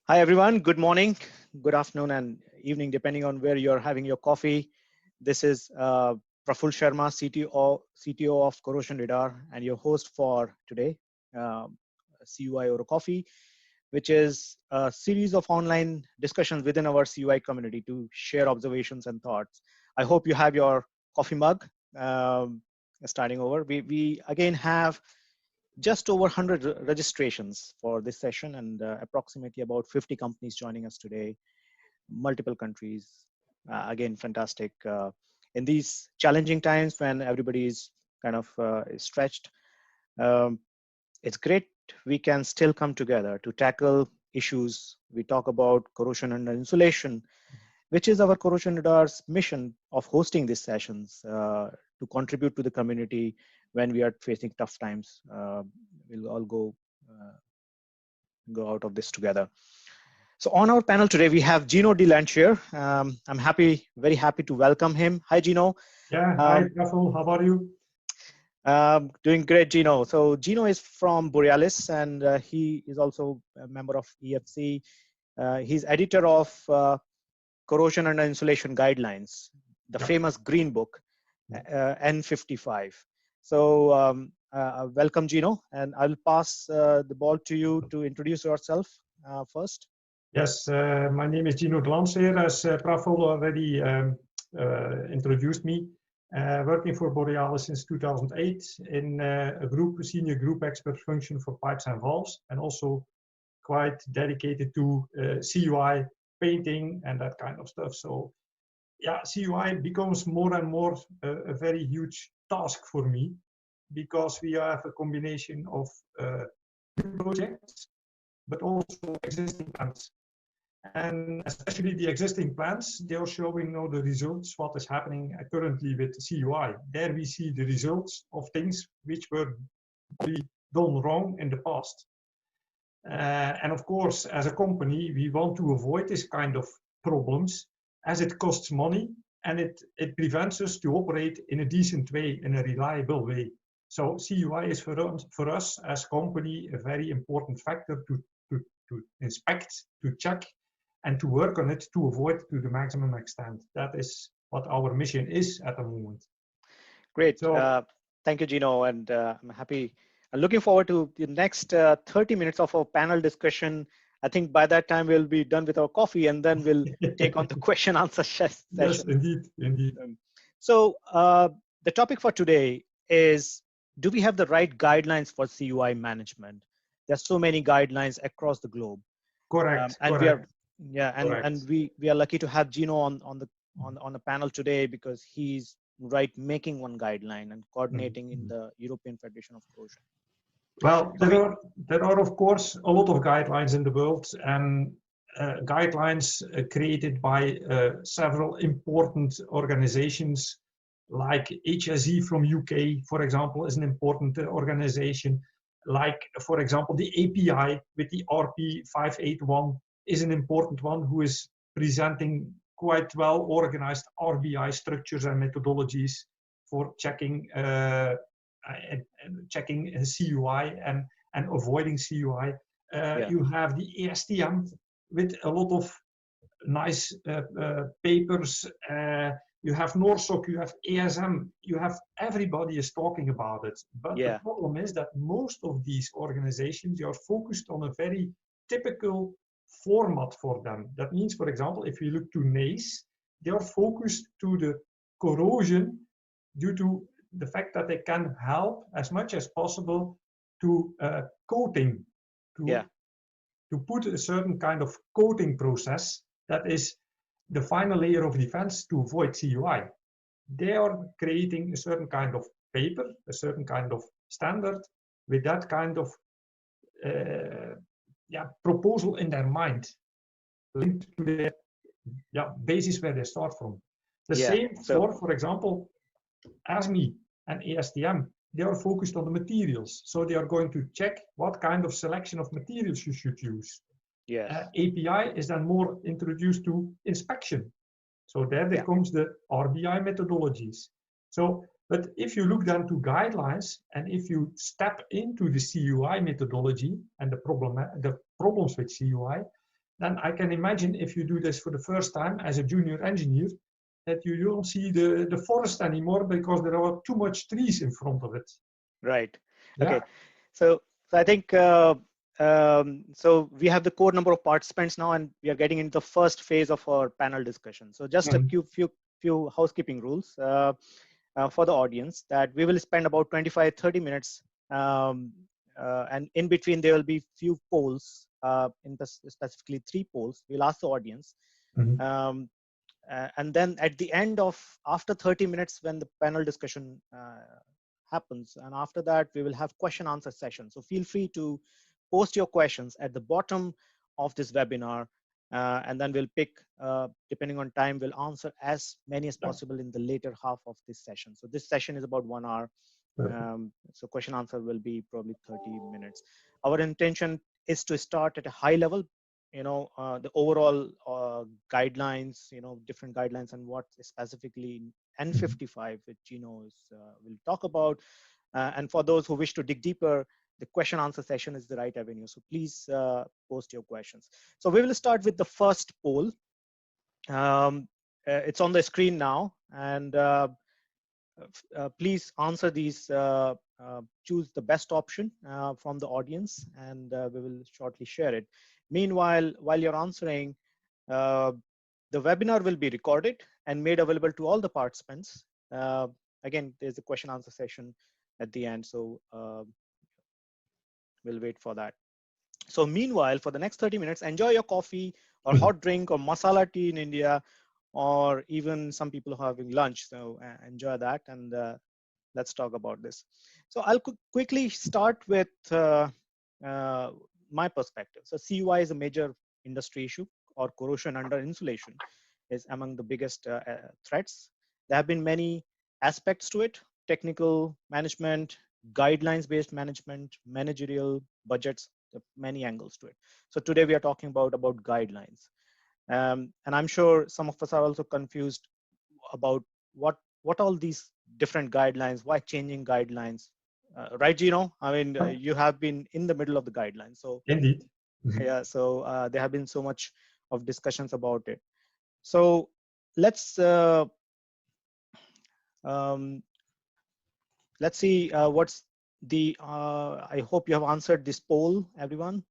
Hi, everyone. Good morning, good afternoon, and evening, depending on where you're having your coffee. This is Praful Sharma, CTO of Corrosion Radar, and your host for today, CUI over coffee, which is a series of online discussions within our CUI community to share observations and thoughts. I hope you have your coffee mug. Starting over, we again have just over 100 registrations for this session and approximately about 50 companies joining us today, multiple countries. Again, fantastic. In these challenging times when everybody is kind of stretched, um, it's great we can still come together to tackle issues. We talk about corrosion and insulation, which is our Corrosion Radar's mission of hosting these sessions to contribute to the community when we are facing tough times. We'll all go out of this together. So on our panel today, we have Gino DeLanchier. I'm very happy to welcome him. Hi, Gino. Yeah, hi, Praful. How are you? Doing great, Gino. So Gino is from Borealis, and he is also a member of EFC. He's editor of Corrosion and Insulation Guidelines, the famous green book, N55. So welcome, Gino, and I'll pass the ball to you to introduce yourself first. Yes, my name is Gino DeLanchier, as Praful already introduced me. Working for Borealis since 2008 in a senior group expert function for pipes and valves, and also quite dedicated to CUI painting and that kind of stuff. So yeah, CUI becomes more and more a very huge task for me, because we have a combination of new projects, but also existing plans. And especially the existing plans, they are showing now the results, what is happening currently with CUI. There we see the results of things which were done wrong in the past. And of course, as a company, we want to avoid this kind of problems, as it costs money and it prevents us to operate in a decent way, in a reliable way. So CUI is for us as company a very important factor to inspect, to check, and to work on it to avoid to the maximum extent. That is what our mission is at the moment. Great. So, thank you, Gino. And I'm looking forward to the next 30 minutes of our panel discussion. I think by that time we'll be done with our coffee, and then we'll take on the question answer session. Yes, indeed. So the topic for today is, do we have the right guidelines for CUI management? There's so many guidelines across the globe. Correct. And correct. we are lucky to have Gino on the panel today, because he's making one guideline and coordinating in the European Federation of Corrosion. Well, there are of course a lot of guidelines in the world, and guidelines created by several important organizations, like HSE from UK, for example, is an important organization. Like, for example, the API with the RP581 is an important one, who is presenting quite well organized RBI structures and methodologies for checking checking CUI and avoiding CUI. You have the ASTM with a lot of nice papers. You have NORSOC, you have ASM, you have everybody is talking about it. But the problem is that most of these organizations are focused on a very typical format for them. That means, for example, if you look to NACE, they are focused to the corrosion due to the fact that they can help as much as possible to coating, to put a certain kind of coating process that is the final layer of defense to avoid CUI. They are creating a certain kind of paper, a certain kind of standard with that kind of proposal in their mind, linked to their basis where they start from. The same for example, ASME and ASTM, they are focused on the materials. So they are going to check what kind of selection of materials you should use. API is then more introduced to inspection. So there comes the RBI methodologies. So, but if you look then to guidelines, and if you step into the CUI methodology and the problems with CUI, then I can imagine if you do this for the first time as a junior engineer, that you don't see the forest anymore because there are too much trees in front of it. Right. Yeah. Okay. So I think so we have the core number of participants now, and we are getting into the first phase of our panel discussion. So just a few housekeeping rules for the audience, that we will spend about 25-30 minutes, and in between there will be few polls, specifically 3 polls. We'll ask the audience. And then at the end of, after 30 minutes, when the panel discussion happens, and after that we will have question answer session. So feel free to post your questions at the bottom of this webinar, and then we'll pick, depending on time, we'll answer as many as possible in the later half of this session. So this session is about 1 hour. So question answer will be probably 30 minutes. Our intention is to start at a high level, the overall guidelines, different guidelines, and what specifically N55, which Gino will talk about. And for those who wish to dig deeper, the question answer session is the right avenue. So please post your questions. So we will start with the first poll. It's on the screen now, and please answer these, choose the best option from the audience, and we will shortly share it. Meanwhile, while you're answering, the webinar will be recorded and made available to all the participants. Again, there's a question answer session at the end, so we'll wait for that. So meanwhile, for the next 30 minutes, enjoy your coffee or hot drink or masala tea in India, or even some people are having lunch. So enjoy that, and let's talk about this. So I'll quickly start with my perspective. So CUI is a major industry issue, or corrosion under insulation is among the biggest threats. There have been many aspects to it: technical management, guidelines-based management, managerial, budgets, many angles to it. So today we are talking about guidelines. And I'm sure some of us are also confused about what all these different guidelines, why changing guidelines, right, Gino? I mean, you have been in the middle of the guidelines. So indeed. Yeah, so there have been so much of discussions about it. So let's see what's the, I hope you have answered this poll, everyone.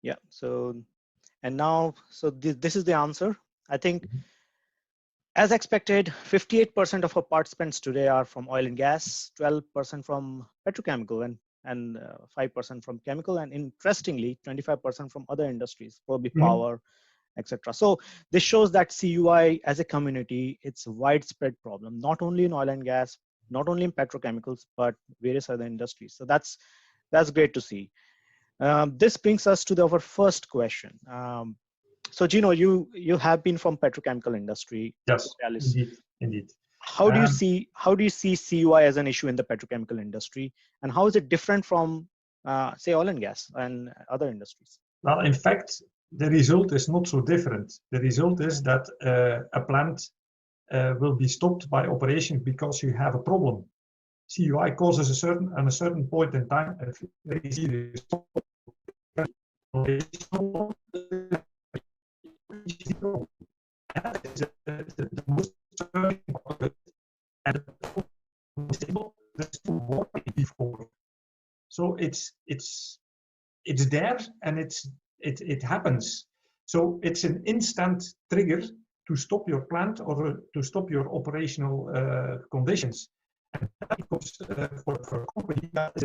Yeah, so, and now, so this is the answer. I think, as expected, 58% of our participants today are from oil and gas, 12% from petrochemical, and 5% from chemical, and interestingly, 25% from other industries, probably power, etc. So this shows that CUI as a community, it's a widespread problem, not only in oil and gas, not only in petrochemicals, but various other industries. So that's great to see. This brings us to our first question. So Gino, you have been from petrochemical industry. Yes, indeed. How do you see CUI as an issue in the petrochemical industry, and how is it different from say oil and gas and other industries? Well, in fact, the result is not so different. The result is that a plant will be stopped by operation because you have a problem. CUI causes a certain point in time a very serious problem. That is the most important, and to work before. So it's there, and it happens. So it's an instant trigger to stop your plant or to stop your operational conditions. And that becomes for a company that is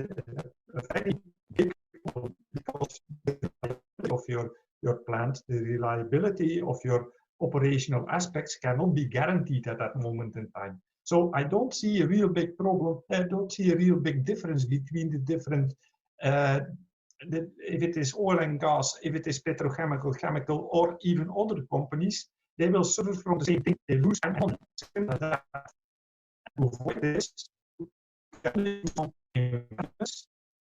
a very big problem, because the reliability of your plant, the reliability of your operational aspects cannot be guaranteed at that moment in time. So I don't see a real big problem. I don't see a real big difference between the different, if it is oil and gas, if it is petrochemical, chemical, or even other companies, they will suffer from the same thing. They lose time on it. To avoid this,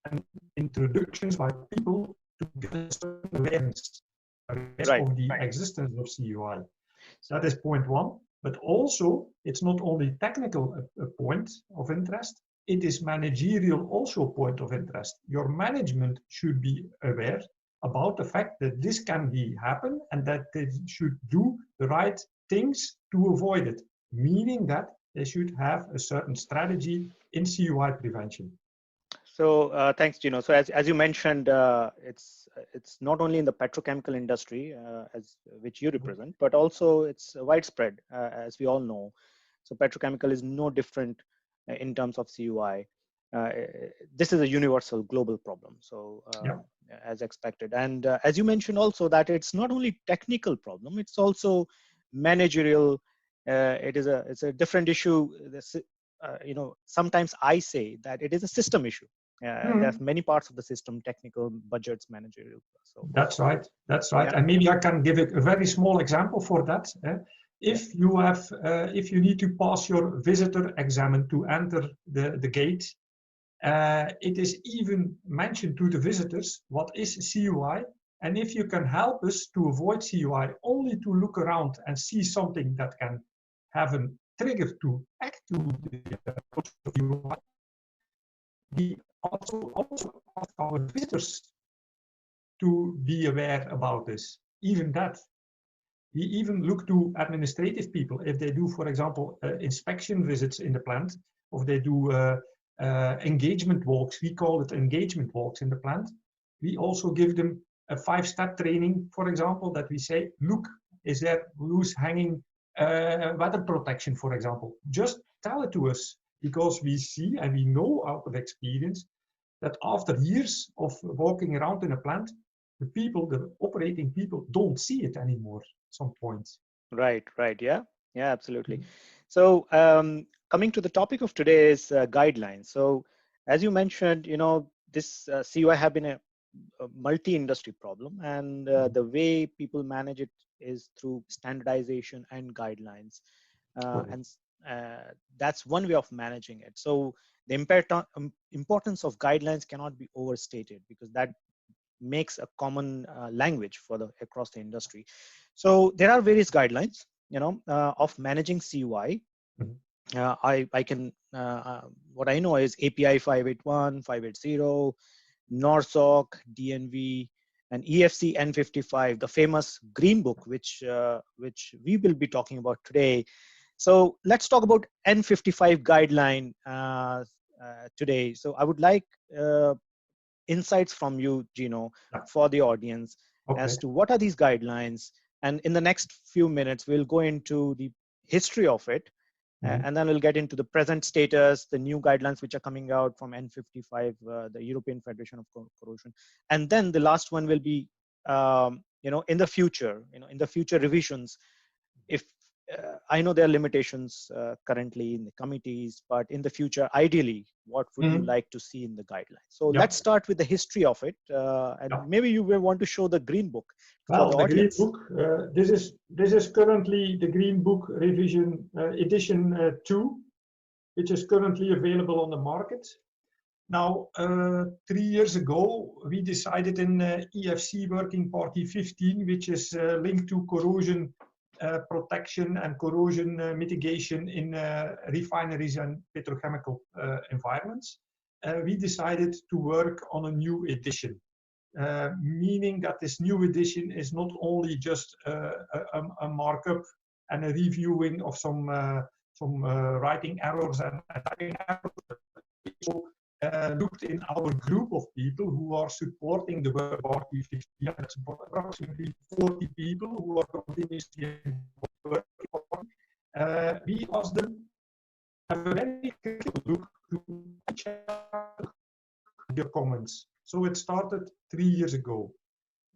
and introductions by people to get a certain awareness of the existence of CUI. That is point one. But also, it's not only technical a point of interest, it is managerial also point of interest. Your management should be aware about the fact that this can happen and that they should do the right things to avoid it, meaning that they should have a certain strategy in CUI prevention. So thanks, Gino. So as you mentioned, it's not only in the petrochemical industry, which you represent, but also it's widespread, as we all know. So petrochemical is no different in terms of CUI. This is a universal global problem. So as expected, and as you mentioned also that it's not only technical problem, it's also managerial. It's a different issue. Sometimes I say that it is a system issue. There's many parts of the system, technical, budgets, managerial. So that's right. That's right. Yeah. And maybe I can give a very small example for that. If you have, if you need to pass your visitor exam to enter the gate, it is even mentioned to the visitors what is CUI, and if you can help us to avoid CUI, only to look around and see something that can have a trigger to act to the CUI. We also ask our visitors to be aware about this. Even that. We even look to administrative people if they do, for example, inspection visits in the plant, or they do engagement walks. We call it engagement walks in the plant. We also give them a 5-step training, for example, that we say, look, is there loose hanging weather protection, for example? Just tell it to us, because we see and we know out of experience that after years of walking around in a plant, the operating people don't see it anymore at some point. Right, yeah, absolutely. So coming to the topic of today's guidelines. So as you mentioned, this CUI have been a multi-industry problem, and the way people manage it is through standardization and guidelines. And that's one way of managing it. So the importance of guidelines cannot be overstated, because that makes a common language for across the industry. So there are various guidelines, of managing CUI. I can what I know is API 581, 580, NORSOC, DNV, and EFC N55, the famous Green Book, which we will be talking about today. So let's talk about N55 guideline today. So I would like insights from you, Gino, for the audience as to what are these guidelines. And in the next few minutes, we'll go into the history of it, and then we'll get into the present status, the new guidelines which are coming out from N55, the European Federation of Corrosion. And then the last one will be, in the future, in the future revisions, if I know there are limitations currently in the committees, but in the future, ideally, what would you like to see in the guidelines? So let's start with the history of it, and maybe you will want to show the Green Book for the audience. Green Book. This is currently the Green Book revision edition 2, which is currently available on the market. Now, 3 years ago, we decided in EFC Working Party 15, which is linked to corrosion protection and corrosion mitigation in refineries and petrochemical environments. We decided to work on a new edition, meaning that this new edition is not only just a markup and a reviewing of some writing errors and typing errors. So, looked in our group of people who are supporting the Work Party 50. That's approximately 40 people who are continuously working on. We asked them to have a very critical look to check their comments. So it started 3 years ago.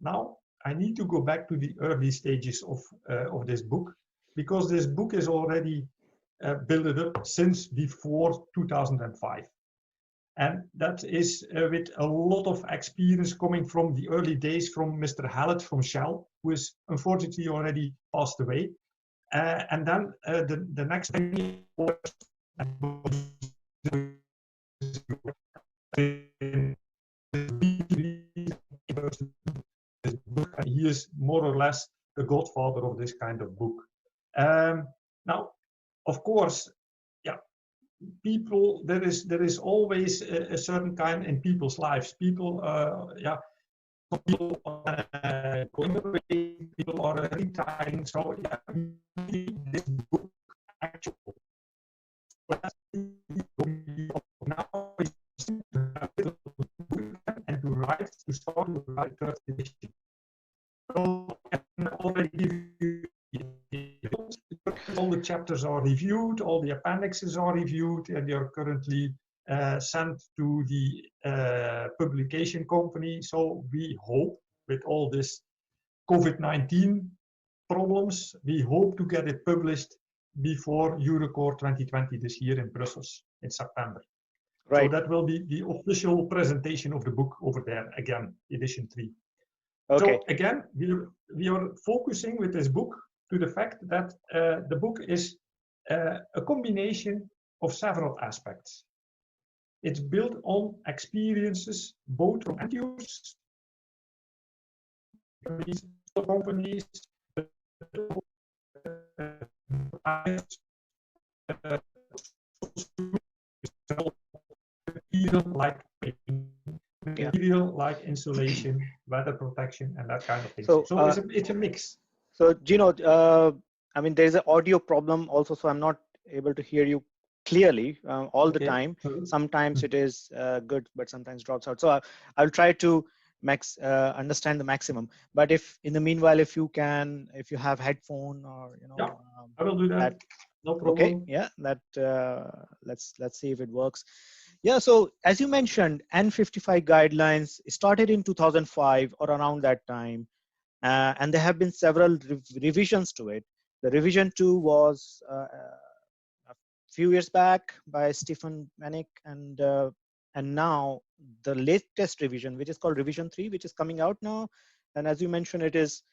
Now I need to go back to the early stages of this book, because this book is already built up since before 2005. And that is with a lot of experience coming from the early days from Mr. Hallett from Shell, who is unfortunately already passed away. And then the next 10 years, he is more or less the godfather of this kind of book. Now, of course, people, there is always a certain kind in people's lives. People, yeah, people are going away, people are retiring. So yeah, this book actually now is and to start to write third edition. So I can already give you all the chapters are reviewed, all the appendixes are reviewed, and they are currently sent to the publication company. So we hope, with all this COVID-19 problems, we hope to get it published before Eurocore 2020 this year in Brussels in September. Right. So that will be the official presentation of the book over there, again, edition 3. Okay. So again, we are focusing with this book to the fact that the book is a combination of several aspects. It's built on experiences both from end users, companies, like material like insulation, weather protection, and that kind of thing. So it's a mix. So Gino, I mean, there's an audio problem also, so I'm not able to hear you clearly all the time. Sometimes it is good, but sometimes drops out. So I'll try to understand the maximum. But if in the meanwhile, if you have headphone or yeah, I will do that. No problem. Okay, yeah, that let's see if it works. Yeah, so as you mentioned, N55 guidelines started in 2005 or around that time. And there have been several revisions to it. The revision 2 was a few years back by Stephen Manick, and now the latest revision, which is called revision 3, which is coming out now. And as you mentioned, it is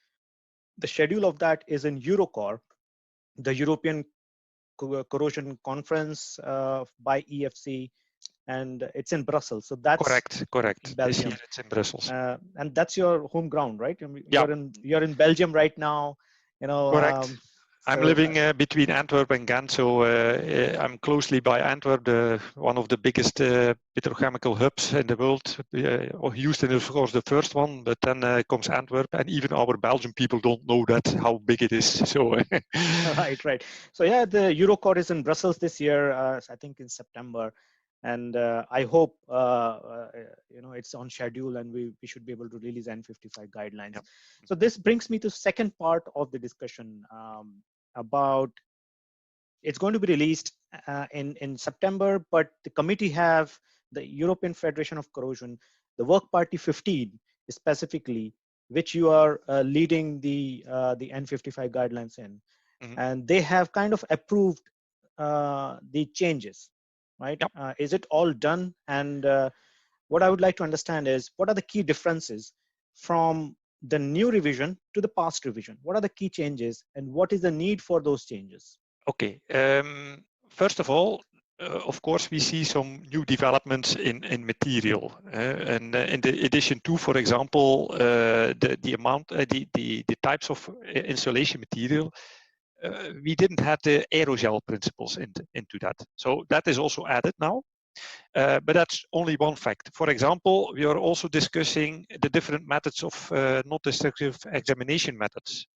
the schedule of that is in Eurocore, the European Corrosion Conference by EFC, and it's in Brussels. So that's correct. This year it's in Brussels, and that's your home ground, right? I mean, yeah. You're in Belgium right now, Correct. I'm living between Antwerp and Ghent, so I'm closely by Antwerp, one of the biggest petrochemical hubs in the world. Houston is of course the first one, but then comes Antwerp, and even our Belgian people don't know that how big it is. So right. So yeah, the Eurocore is in Brussels this year. I think in September, and I hope it's on schedule, and we should be able to release N55 guidelines. Yep. So this brings me to second part of the discussion about it's going to be released in September, but the committee have the European Federation of Corrosion, the Work Party 15 specifically, which you are leading the N55 guidelines in. Mm-hmm. And they have kind of approved the changes, right? Yep. Is it all done? And what I would like to understand is, what are the key differences from the new revision to the past revision? What are the key changes, and what is the need for those changes? Okay. First of all, of course, we see some new developments in material. And in the edition 2, for example, the amount, the types of insulation material, we didn't have the aerogel principles into that. So that is also added now. But that's only one fact. For example, we are also discussing the different methods of non-destructive examination methods.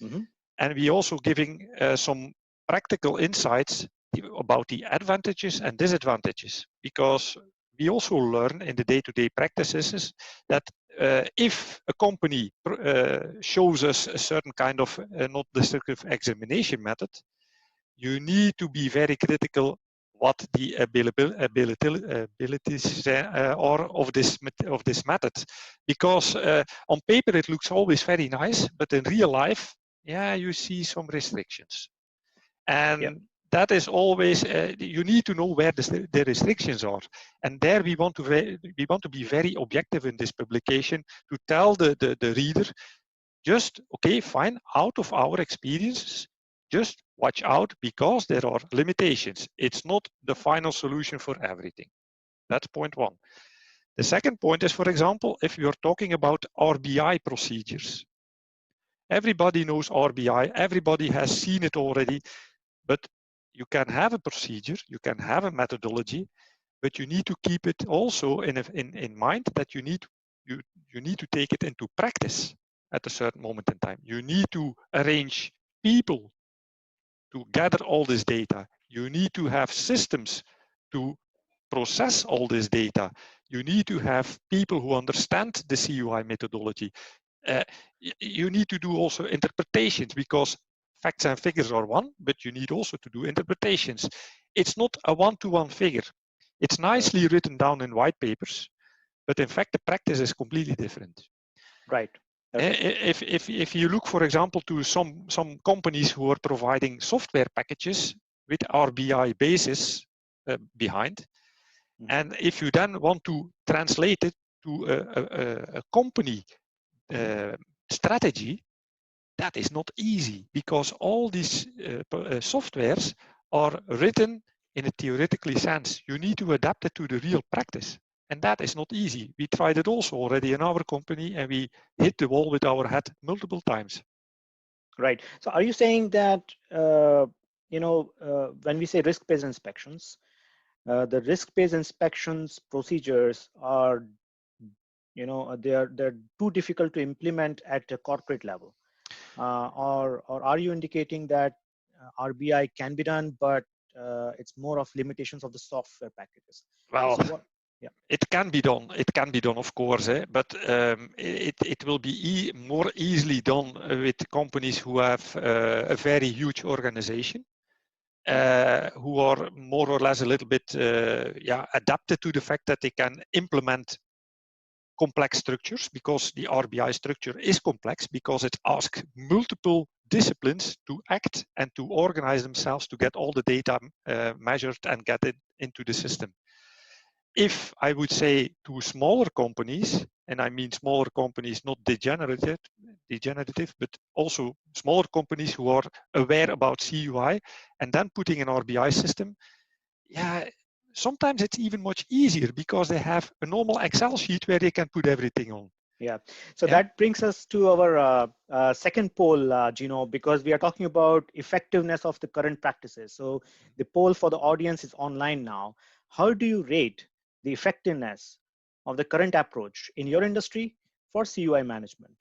Mm-hmm. And we also giving some practical insights about the advantages and disadvantages, because we also learn in the day-to-day practices that if a company shows us a certain kind of non-destructive examination method, you need to be very critical what the abilities are of this method, because on paper it looks always very nice, but in real life, yeah, you see some restrictions, and yep. That is always you need to know where the restrictions are, and there we want to be very objective in this publication to tell the reader, just okay, fine, out of our experiences, just watch out because there are limitations. It's not the final solution for everything. That's point one. The second point is, for example, if you're talking about RBI procedures. Everybody knows RBI, everybody has seen it already, but you can have a procedure, you can have a methodology, but you need to keep it also in mind that you need to take it into practice at a certain moment in time. You need to arrange people to gather all this data. You need to have systems to process all this data. You need to have people who understand the CUI methodology. You need to do also interpretations, because facts and figures are one, but you need also to do interpretations. It's not a one-to-one figure. It's nicely written down in white papers, but in fact, the practice is completely different. Right. Okay. If you look, for example, to some companies who are providing software packages with RBI basis behind, and if you then want to translate it to a company strategy, that is not easy, because all these softwares are written in a theoretical sense. You need to adapt it to the real practice. And that is not easy. We tried it also already in our company, and we hit the wall with our head multiple times. Right. So are you saying that, when we say risk-based inspections, the risk-based inspections procedures are, they're too difficult to implement at a corporate level? Or are you indicating that RBI can be done, but it's more of limitations of the software packages? Well, so what, yeah. It can be done. It can be done, of course, but it will be more easily done with companies who have a very huge organization, who are more or less a little bit adapted to the fact that they can implement complex structures, because the RBI structure is complex, because it asks multiple disciplines to act and to organize themselves to get all the data measured and get it into the system. If I would say to smaller companies, and I mean smaller companies, not degenerative, but also smaller companies who are aware about CUI, and then putting an RBI system, sometimes it's even much easier, because they have a normal Excel sheet where they can put everything on. Yeah, so that brings us to our second poll, Gino, because we are talking about effectiveness of the current practices. So the poll for the audience is online now. How do you rate the effectiveness of the current approach in your industry for CUI management?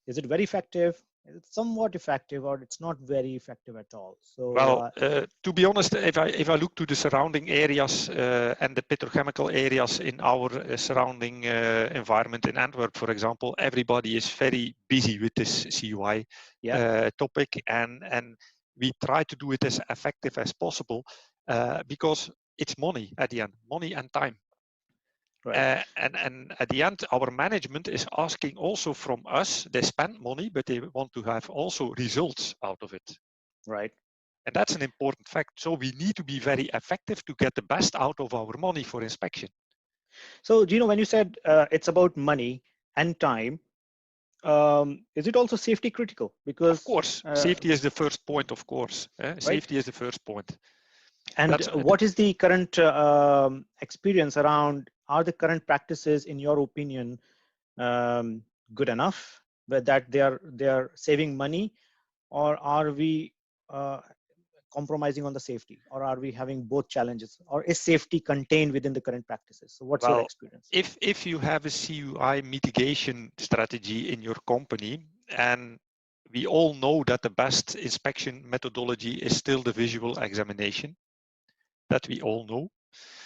Is it very effective? Is it somewhat effective, or it's not very effective at all? So, well, to be honest, if I look to the surrounding areas and the petrochemical areas in our surrounding environment in Antwerp, for example, everybody is very busy with this CUI topic, and we try to do it as effective as possible, because it's money at the end, money and time. Right. And at the end, our management is asking also from us. They spend money, but they want to have also results out of it. Right. And that's an important fact. So we need to be very effective to get the best out of our money for inspection. So, Gino, when you said it's about money and time, is it also safety critical? Because of course, safety is the first point, of course. Safety is the first point. And what is the current experience around, are the current practices, in your opinion, good enough that they are saving money, or are we compromising on the safety, or are we having both challenges, or is safety contained within the current practices? So what's your experience? If you have a CUI mitigation strategy in your company, and we all know that the best inspection methodology is still the visual examination, that we all know.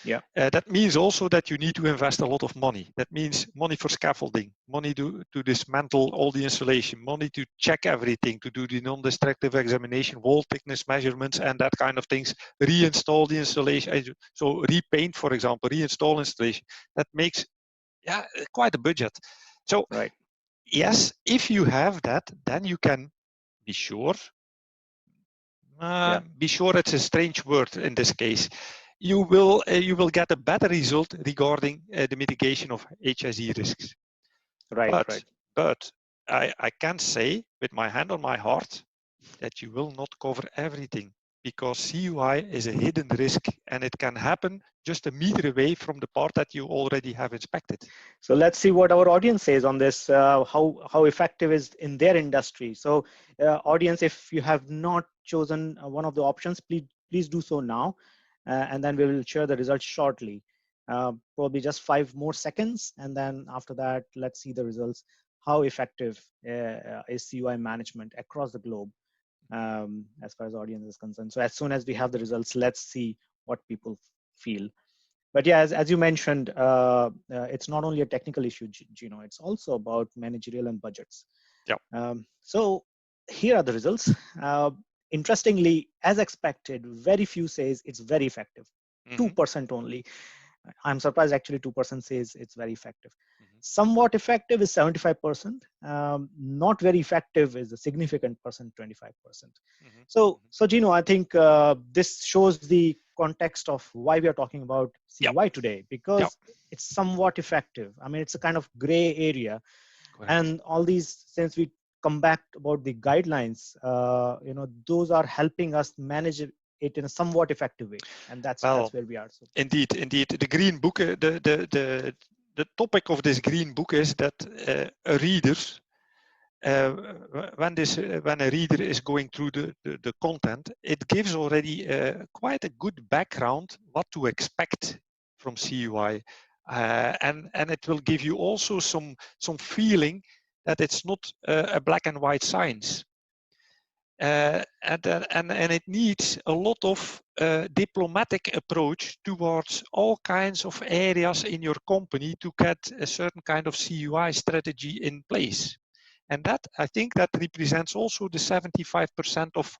Yeah. That means also that you need to invest a lot of money. That means money for scaffolding, money to dismantle all the installation, money to check everything, to do the non-destructive examination, wall thickness measurements, and that kind of things. Reinstall the installation. So repaint, for example, reinstall installation. That makes quite a budget. So yes, if you have that, then you can be sure. Be sure, it's a strange word in this case. You will get a better result regarding the mitigation of HSE risks. But I can say with my hand on my heart that you will not cover everything, because CUI is a hidden risk and it can happen just a meter away from the part that you already have inspected. So let's see what our audience says on this, how effective is in their industry. So audience, if you have not chosen one of the options, please do so now. And then we will share the results shortly. Probably just 5 more seconds. And then after that, let's see the results. How effective is CUI management across the globe as far as audience is concerned. So as soon as we have the results, let's see what people feel. But yeah, as you mentioned, it's not only a technical issue, Gino, it's also about managerial and budgets. Yeah. So here are the results. Interestingly, as expected, very few says it's very effective. 2% only. I'm surprised actually 2% says it's very effective. Somewhat effective is 75%. Not very effective is a significant percent, 25%. So Gino, I think this shows the context of why we are talking about CUI today, because it's somewhat effective. I mean, it's a kind of gray area. Correct. And all these, since we come back about the guidelines, those are helping us manage it in a somewhat effective way, and that's where we are. So. Indeed, the green book, the topic of this green book is that a reader, when a reader is going through the content, it gives already quite a good background what to expect from CUI, and it will give you also some feeling that it's not a black and white science. And it needs a lot of diplomatic approach towards all kinds of areas in your company to get a certain kind of CUI strategy in place. And that, I think, that represents also the 75% of,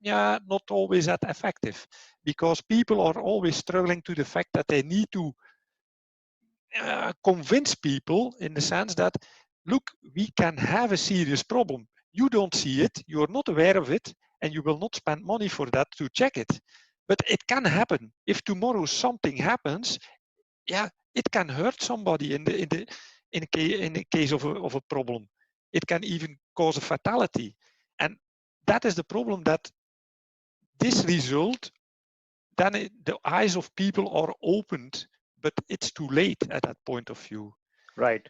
not always that effective, because people are always struggling to the fact that they need to convince people in the sense that, look, we can have a serious problem. You don't see it, you're not aware of it, and you will not spend money for that to check it. But it can happen. If tomorrow something happens, it can hurt somebody in the case of a problem. It can even cause a fatality. And that is the problem, that this result, then the eyes of people are opened, but it's too late at that point of view. Right.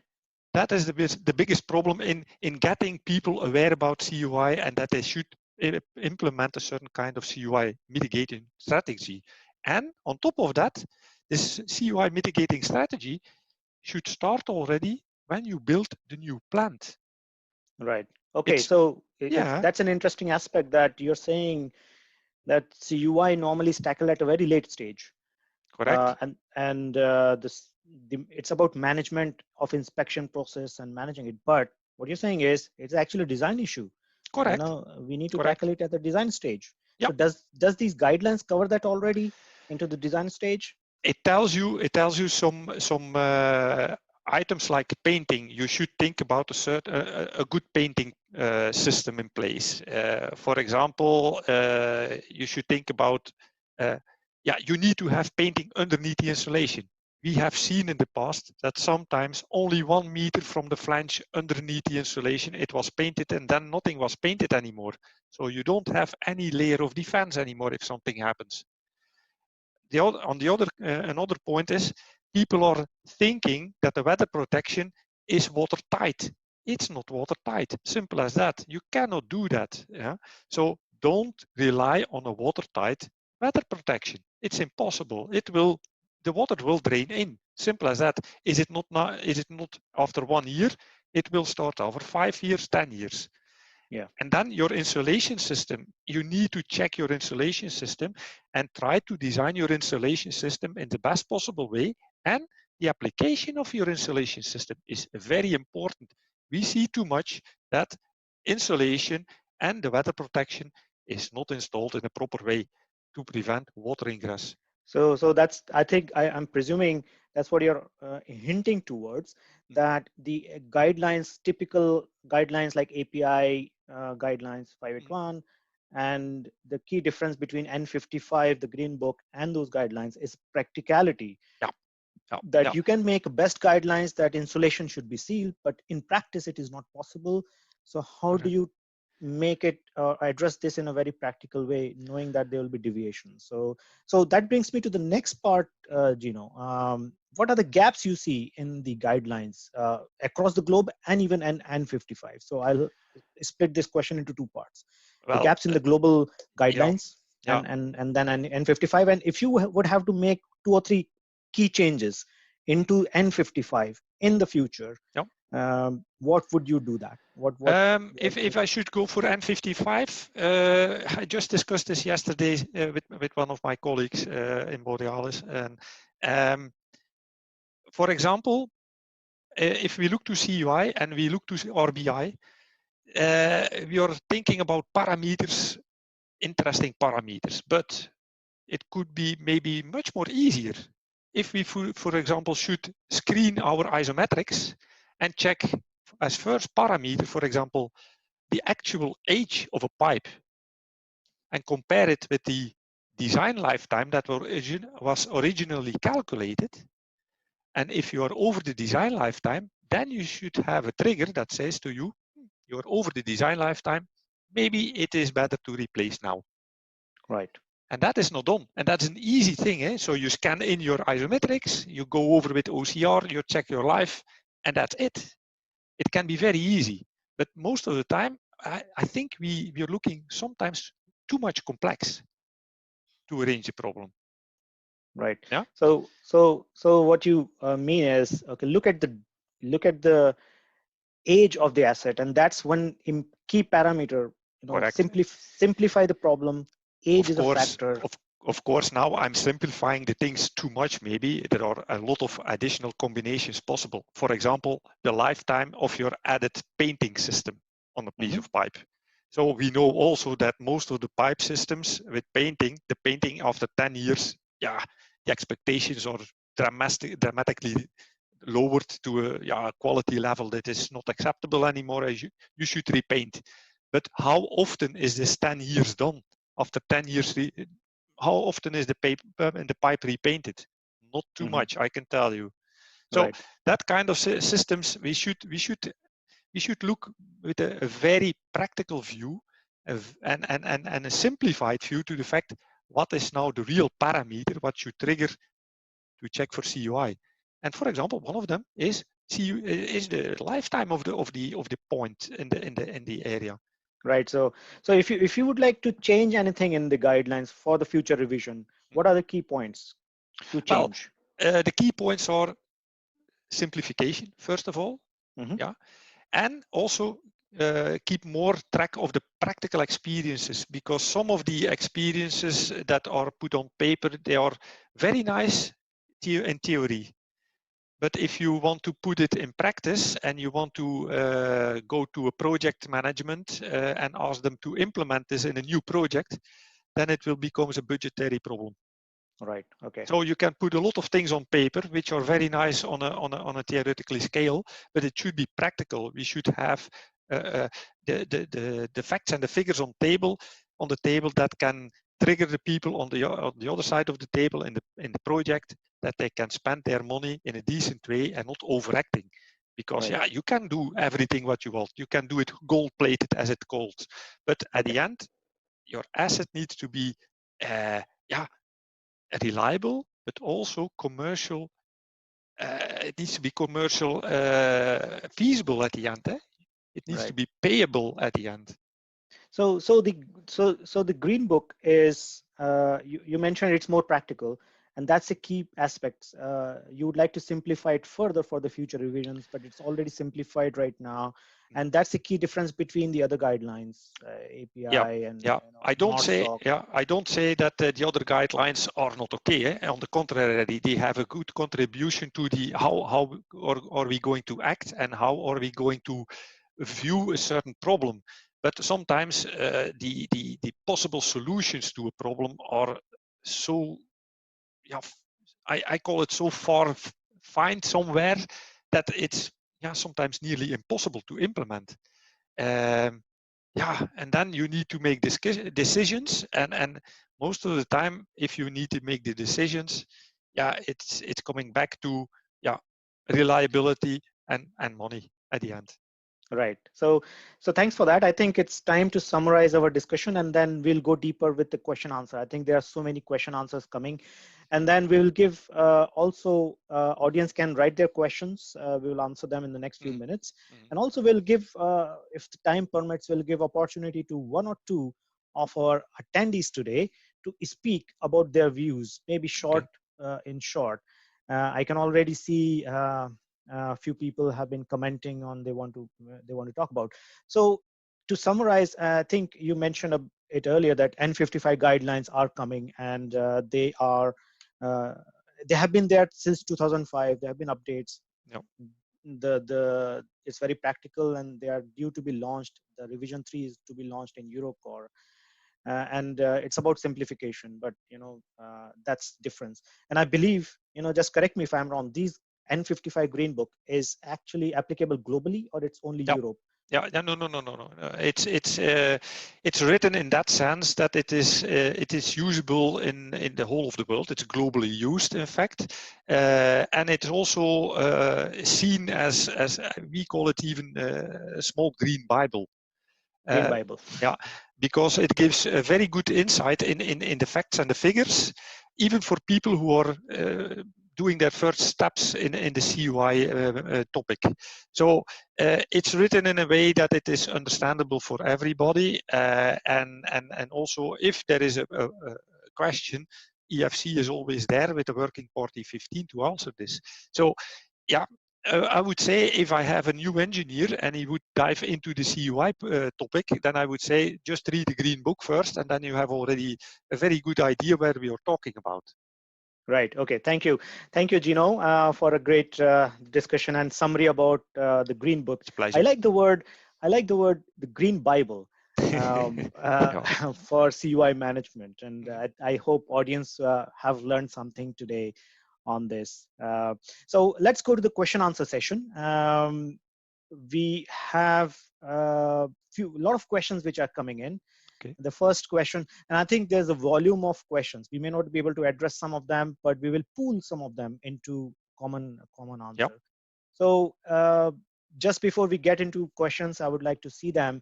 That is the biggest problem in getting people aware about CUI and that they should implement a certain kind of CUI mitigating strategy. And on top of that, this CUI mitigating strategy should start already when you build the new plant. Right. Okay. So that's an interesting aspect, that you're saying that CUI normally is tackled at a very late stage. Correct. It's about management of inspection process and managing it. But what you're saying is it's actually a design issue. Correct. We need to tackle it at the design stage. Yep. So does these guidelines cover that already into the design stage? It tells you some items like painting. You should think about a good painting system in place. For example, you should think about you need to have painting underneath the insulation. We have seen in the past that sometimes only 1 meter from the flange underneath the insulation it was painted, and then nothing was painted anymore. So you don't have any layer of defense anymore if something happens. Another point is, people are thinking that the weather protection is watertight. It's not watertight. Simple as that. You cannot do that. Yeah? So don't rely on a watertight weather protection. It's impossible. The water will drain in. Simple as that. Is it not after 1 year? It will start over 5 years, 10 years. Yeah. And then your insulation system, you need to check your insulation system and try to design your insulation system in the best possible way. And the application of your insulation system is very important. We see too much that insulation and the weather protection is not installed in a proper way to prevent water ingress. So that's, I think I'm presuming that's what you're hinting towards, that the guidelines, typical guidelines like API guidelines 581, and the key difference between N55, the green book, and those guidelines is practicality. That you can make best guidelines that insulation should be sealed, but in practice it is not possible. So how do you make it address this in a very practical way, knowing that there will be deviations. So that brings me to the next part, Gino. What are the gaps you see in the guidelines across the globe and even N55? So I'll split this question into two parts: the Well, gaps in the global guidelines yeah. and then N55. And if you would have to make 2 or 3 key changes into N55 in the future, what would you do that? If I should go for N55, I just discussed this yesterday with one of my colleagues in Borealis. And for example, if we look to CUI and we look to RBI, we are thinking about parameters, interesting parameters, but it could be maybe much more easier if we, for example, should screen our isometrics and check as first parameter, for example, the actual age of a pipe and compare it with the design lifetime that was originally calculated. And if you are over the design lifetime, then you should have a trigger that says to you, you're over the design lifetime, maybe it is better to replace now. Right. And that is not done. And that's an easy thing. Eh? So you scan in your isometrics, you go over with OCR, you check your life, and that's it. It can be very easy. But most of the time, I think we're looking sometimes too much complex to arrange the problem. Right. Yeah. So what you mean is, okay, look at the age of the asset, and that's one key parameter. Correct. Simplify the problem. Age is a factor. Of course, now I'm simplifying the things too much. Maybe there are a lot of additional combinations possible. For example, the lifetime of your added painting system on a piece of pipe. So we know also that most of the pipe systems with painting, the painting after 10 years, yeah, the expectations are dramatically lowered to a quality level that is not acceptable anymore. As you should repaint. But how often is this 10 years done? After 10 years, how often is the pipe repainted? Not too much, I can tell you. So that kind of systems, we should look with a very practical view and a simplified view to the fact what is now the real parameter, what should trigger to check for CUI. And for example, one of them is the lifetime of the point in the area. Right. So if you would like to change anything in the guidelines for the future revision, what are the key points to change? Well, the key points are simplification, first of all, yeah, and also keep more track of the practical experiences, because some of the experiences that are put on paper, they are very nice in theory. But if you want to put it in practice and you want to go to a project management and ask them to implement this in a new project, then it will become a budgetary problem. Right. Okay. So you can put a lot of things on paper, which are very nice on a theoretical scale, but it should be practical. We should have the facts and the figures on the table that can trigger the people on the other side of the table in the project, that they can spend their money in a decent way and not overacting. Because yeah, you can do everything what you want. You can do it gold plated, as it's called, but at the end, your asset needs to be reliable, but also commercial. It needs to be commercial feasible at the end. Eh? It needs to be payable at the end. So the green book is you mentioned it's more practical, and that's a key aspect. You would like to simplify it further for the future revisions, but it's already simplified right now, and that's the key difference between the other guidelines, API and I don't say that the other guidelines are not okay. Eh? On the contrary, they have a good contribution to the how are we going to act and how are we going to view a certain problem. But sometimes the possible solutions to a problem are so, I call it so far find somewhere that it's sometimes nearly impossible to implement. And then you need to make decisions, and most of the time, if you need to make the decisions, it's coming back to reliability and money at the end. Right. So thanks for that. I think it's time to summarize our discussion, and then we'll go deeper with the question answer. I think there are so many question answers coming, and then we will give also audience can write their questions. We will answer them in the next few Mhm, minutes, mhm. and also we'll give, if the time permits, we'll give opportunity to one or two of our attendees today to speak about their views, maybe short, Okay. in short. I can already see. A few people have been commenting on they want to talk about. So to summarize, I think you mentioned it earlier that N55 guidelines are coming, and uh, they have been there since 2005. There have been updates. Yep. The it's very practical, and they are due to be launched. The revision 3 is to be launched in Europe, and it's about simplification, but that's difference. And I believe, just correct me if I'm wrong, these N55 green book is actually applicable globally, or it's only Yep. Europe? Yeah, no. It's written in that sense that it is usable in the whole of the world. It's globally used, in fact, and it's also seen as we call it even a small green Bible. Green Bible. Yeah, because it gives a very good insight in the facts and the figures, even for people who are doing their first steps in the CUI topic. So it's written in a way that it is understandable for everybody, and also if there is a question, EFC is always there with the working party 15 to answer this. So yeah, I would say if I have a new engineer and he would dive into the CUI topic, then I would say just read the green book first, and then you have already a very good idea where we are talking about. Right. Okay. Thank you, Gino, for a great discussion and summary about the Green Book. It's a pleasure. I like the word the Green Bible Yeah. for CUI management, and Mhm. I hope audience have learned something today on this. So let's go to the question answer session. We have a lot of questions which are coming in. Okay. The first question, and I think there's a volume of questions. We may not be able to address some of them, but we will pool some of them into common Yep. answer. So just before we get into questions, I would like to see them.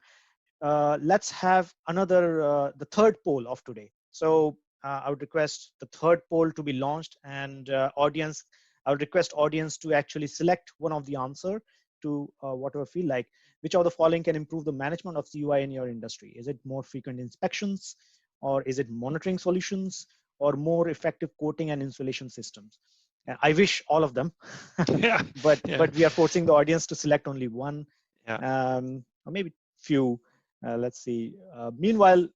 Let's have another, the third poll of today. So I would request the third poll to be launched, and audience, I would request audience to actually select one of the answer to whatever feel like. Which of the following can improve the management of CUI in your industry? Is it more frequent inspections, or is it monitoring solutions, or more effective quoting and installation systems? I wish all of them, Yeah. but Yeah. we are forcing the audience to select only one, Yeah. or maybe few. Let's see. Meanwhile,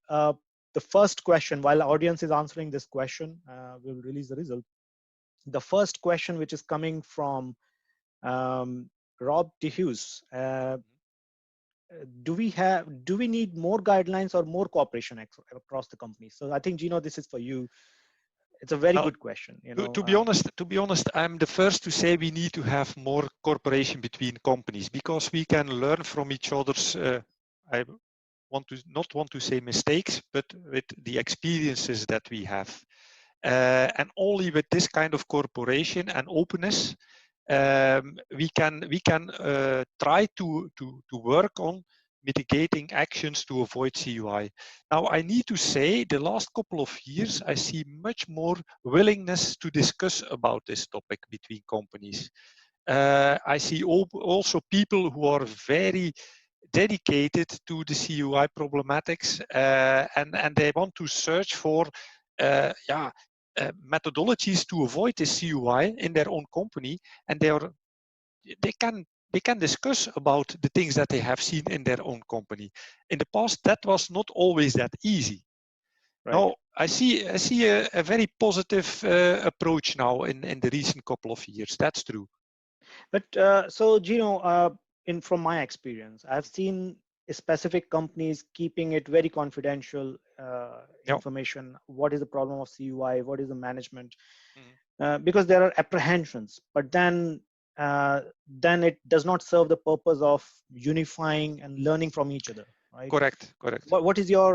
the first question, while the audience is answering this question, we'll release the result. The first question, which is coming from Rob DeHughes, do we need more guidelines or more cooperation across the company? So I think, Gino, this is for you. It's a very Well, good question. to be honest, I'm the first to say we need to have more cooperation between companies because we can learn from each other's. I not want to say mistakes, but with the experiences that we have. And only with this kind of cooperation and openness, we can try to work on mitigating actions to avoid CUI. Now, I need to say the last couple of years, I see much more willingness to discuss about this topic between companies. I see also people who are very dedicated to the CUI problematics, and they want to search for methodologies to avoid the CUI in their own company, and they can discuss about the things that they have seen in their own company. In the past, that was not always that easy. Right. Now, I see a very positive approach now in the recent couple of years. That's true. But so, Gino, from my experience, I've seen specific companies keeping it very confidential Yeah. information. What is the problem of CUI? What is the management? Mhm. Because there are apprehensions, but then it does not serve the purpose of unifying and learning from each other, right? Correct. What is your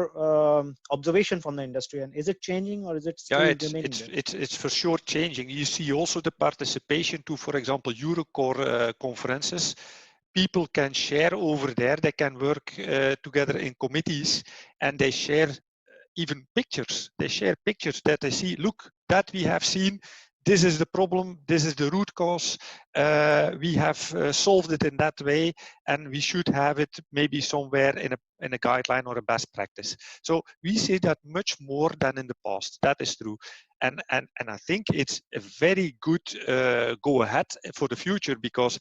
observation from the industry, and is it changing, or is it Yeah, still remaining there? it's for sure changing. You see also the participation to, for example, Eurocore conferences. people can share over there. They can work together in committees, and they share even pictures. They share pictures that they see, look, that we have seen, this is the problem, this is the root cause, we have solved it in that way, and we should have it maybe somewhere in a guideline or a best practice. So we see that much more than in the past. That is true. And I think it's a very good go ahead for the future, because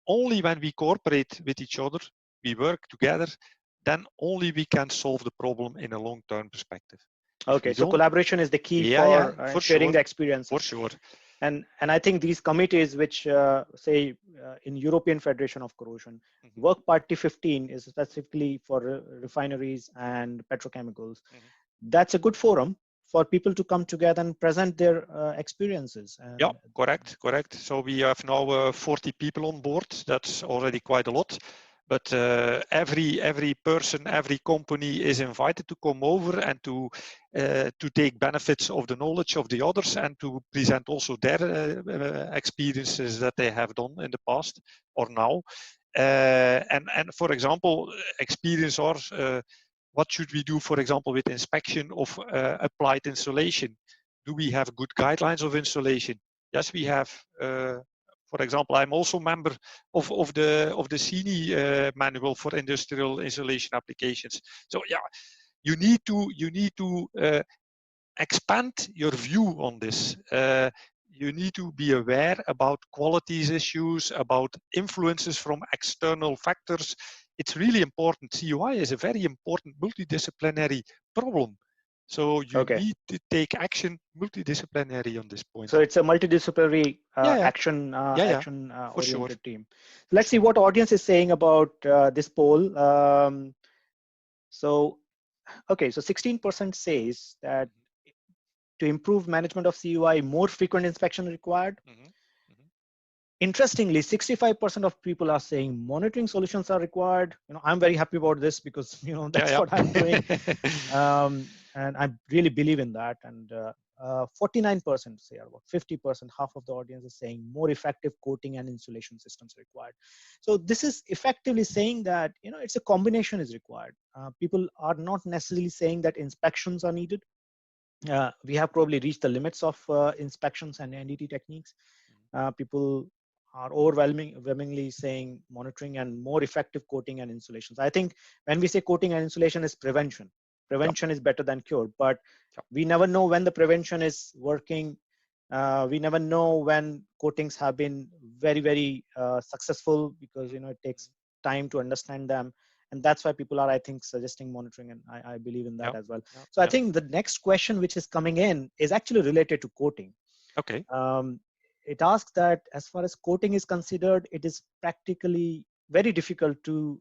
only when we cooperate with each other, we work together, then only we can solve the problem in a long-term perspective. Okay, so collaboration is the key for sharing the experience. For sure. And I think these committees, which say in European Federation of Corrosion, Work Party 15 is specifically for refineries and petrochemicals. That's a good forum for people to come together and present their experiences. And yeah, correct. So we have now 40 people on board. That's already quite a lot. But every person, every company is invited to come over and to take benefits of the knowledge of the others, and to present also their experiences that they have done in the past or now. And for example, experience or what should we do, for example, with inspection of applied insulation? Do we have good guidelines of insulation? Yes, we have. For example, I'm also a member of the CUI manual for industrial insulation applications. So yeah, you need to expand your view on this. You need to be aware about qualities issues, about influences from external factors. It's really important. CUI is a very important multidisciplinary problem. So you need to take action multidisciplinary on this point. So it's a multidisciplinary action-oriented team. Let's see what audience is saying about this poll. So 16% says that to improve management of CUI, more frequent inspection required. Interestingly, 65% of people are saying monitoring solutions are required. I'm very happy about this, because that's what I'm doing, and I really believe in that. And 49% say, about 50%, half of the audience is saying more effective coating and insulation systems required. So this is effectively saying that it's a combination is required. People are not necessarily saying that inspections are needed. We have probably reached the limits of inspections and NDT techniques. People are overwhelmingly saying monitoring and more effective coating and insulations. I think when we say coating and insulation is prevention. Prevention is better than cure, but we never know when the prevention is working. We never know when coatings have been very, very successful, because it takes time to understand them. And that's why people are, I think, suggesting monitoring, and I believe in that as well. So I think the next question which is coming in is actually related to coating. Okay. It asks that as far as coating is considered, it is practically very difficult to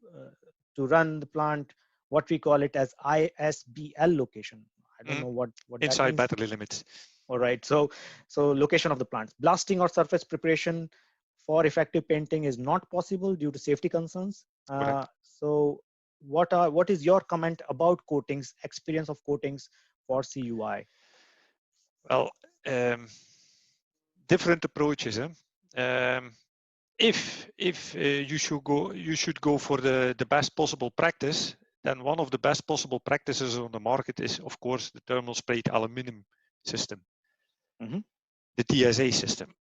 run the plant, what we call it as ISBL location. I don't know what inside that means. battery limits. All right. So location of the plants. Blasting or surface preparation for effective painting is not possible due to safety concerns. So what is your comment about coatings, experience of coatings for CUI? Well, different approaches. If you should go for the best possible practice, then one of the best possible practices on the market is, of course, the thermal sprayed aluminum system, the TSA system.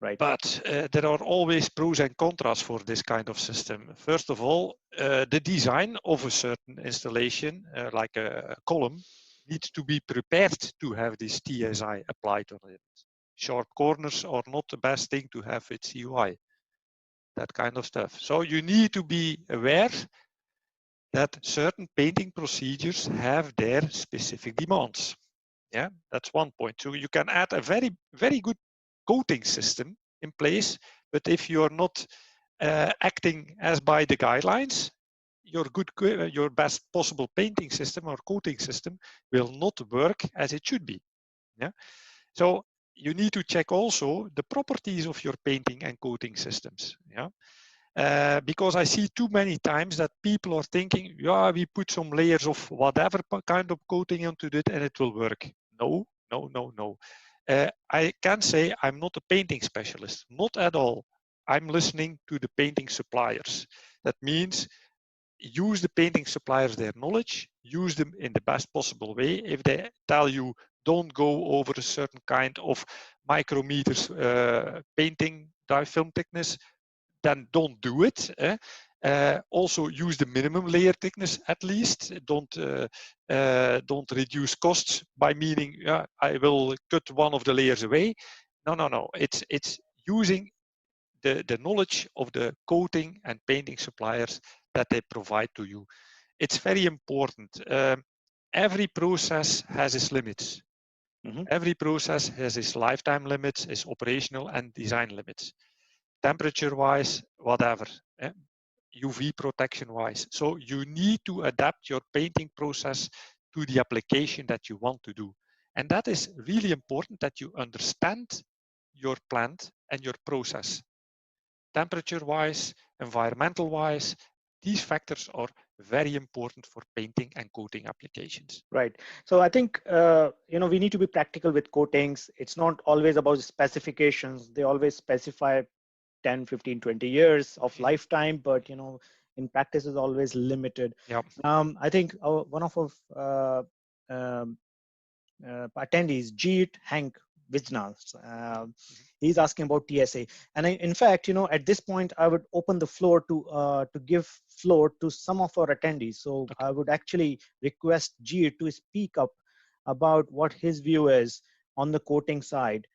Right. But there are always pros and cons for this kind of system. First of all, the design of a certain installation, like a column, needs to be prepared to have this TSI applied on it. Sharp corners are not the best thing to have with CUI, that kind of stuff. So you need to be aware that certain painting procedures have their specific demands. Yeah, that's one point. So you can add a very, very good coating system in place, but if you're not acting as by the guidelines, your best possible painting system or coating system will not work as it should be. Yeah, so you need to check also the properties of your painting and coating systems. Yeah, because I see too many times that people are thinking, yeah, we put some layers of whatever kind of coating onto it and it will work. No. I can say I'm not a painting specialist, not at all. I'm listening to the painting suppliers. That means use the painting suppliers, their knowledge, use them in the best possible way. If they tell you don't go over a certain kind of micrometers painting dye film thickness, then don't do it. Also use the minimum layer thickness at least. Don't reduce costs by meaning I will cut one of the layers away. No. It's using the knowledge of the coating and painting suppliers that they provide to you. It's very important. Every process has its limits. Every process has its lifetime limits, its operational and design limits. Temperature-wise, whatever. UV protection-wise. So you need to adapt your painting process to the application that you want to do. And that is really important that you understand your plant and your process. Temperature-wise, environmental-wise, these factors are very important for painting and coating applications. Right. So I think, we need to be practical with coatings. It's not always about specifications. They always specify 10, 15, 20 years of lifetime, but, in practice is always limited. Yeah. I think one of our attendees, Jeet Hank Vijnas, he's asking about TSA. And in fact, at this point, I would open the floor to give floor to some of our attendees. So Okay. I would actually request Jeet to speak up about what his view is on the coating side.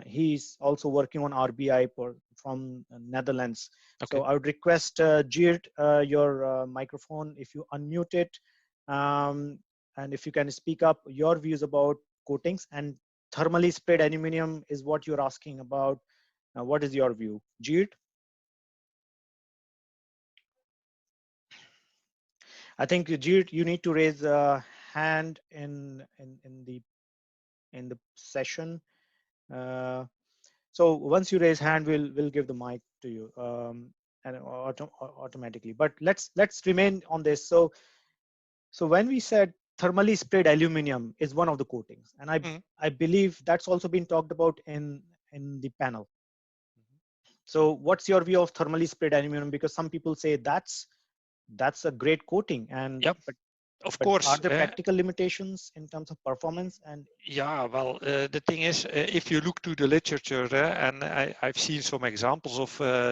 He's also working on RBI from Netherlands. Okay. So I would request Jeet, your microphone, if you unmute it, and if you can speak up your views about coatings. And thermally sprayed aluminum is what you're asking about. What is your view, Jeet? I think Jeet, you need to raise a hand in the session. So once you raise hand, we'll give the mic to you and automatically. But let's remain on this. So when we said thermally sprayed aluminum is one of the coatings, and I believe that's also been talked about in the panel. So what's your view of thermally sprayed aluminum? Because some people say that's a great coating, and yep. Of course. Are there practical limitations in terms of performance? And yeah, well, the thing is, if you look to the literature, and I've seen some examples of